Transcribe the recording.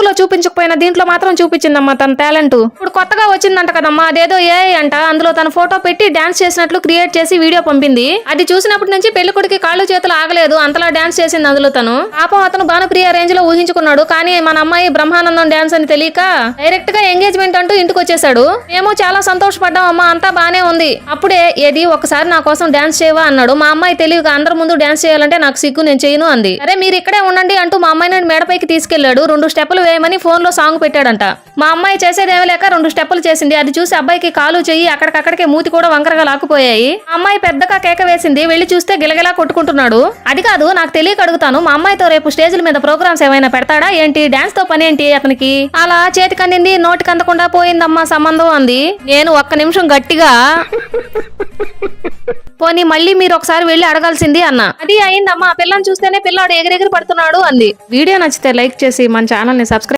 లో చూపించకపోయినా దీంట్లో మాత్రం చూపించిందమ్మా తన టాలెంట్. ఇప్పుడు కొత్తగా వచ్చిందంట కదమ్మా, అదేదో ఏఐ అంట. అందులో తన ఫోటో పెట్టి డాన్స్ చేసినట్లు క్రియేట్ చేసి వీడియో పంపింది. అది చూసినప్పటి నుంచి పెళ్లి కొడుకు కాళ్ళు చేతులు ఆగలేదు, అంతలా డాన్స్ చేసింది అందులో తను. పాపం అతను భానుప్రియ రేంజ్ లో ఊహించుకున్నాడు, కానీ మన అమ్మాయి బ్రహ్మానందం డాన్స్ అని తెలియక డైరెక్ట్ గా ఎంగేజ్మెంట్ అంటూ ఇంటికి వచ్చేసాడు. మేము చాలా సంతోషపడ్డాం అమ్మా, అంతా బానే ఉంది. అప్పుడే ఏది ఒకసారి నా కోసం డాన్స్ చేయవా అన్నాడు. మా అమ్మాయి తెలియక అందరి ముందు డాన్స్ చేయాలంటే నాకు సిగ్గు, నేను చేయను అంది. అరే మీరు ఇక్కడే ఉండండి అంటూ మా అమ్మాయిని మేడపైకి తీసుకెళ్లాడు. 2 స్టెప్పులు వేయమని ఫోన్ లో సాంగ్ పెట్టాడంట. మా అమ్మాయి చేసేదేమీ లేక 2 స్టెప్పులు చేసింది. అది చూసి అబ్బాయికి కాలు చెయ్యి అక్కడికక్కడికే మూతి కూడా వంకరగా లాక్కుపోయాయి. అమ్మాయి పెద్దగా కేక వేసింది. వెళ్లి చూస్తే గిలగిలా కొట్టుకుంటున్నాడు. అది కాదు, నాకు తెలియక అడుగుతాను, మా అమ్మాయితో రేపు స్టేజ్ల మీద ప్రోగ్రామ్స్ ఏమైనా పెడతాడా ఏంటి? డాన్స్ తో పని ఏంటి అతనికి? అలా చేతికి అందింది నోటికి అందకుండా పోయిందమ్మా సంబంధం అంది. నేను ఒక్క నిమిషం గట్టిగా పోనీ మళ్ళీ మీరు ఒకసారి వెళ్లి అడగాల్సింది అన్న. అది అయిందమ్మా, పిల్లని చూస్తేనే పిల్లాడు ఎగిరెగిరి పడుతున్నాడు అంది. వీడియో నచ్చితే లైక్ చేసి మన ఛానల్ ని సబ్స్క్రైబ్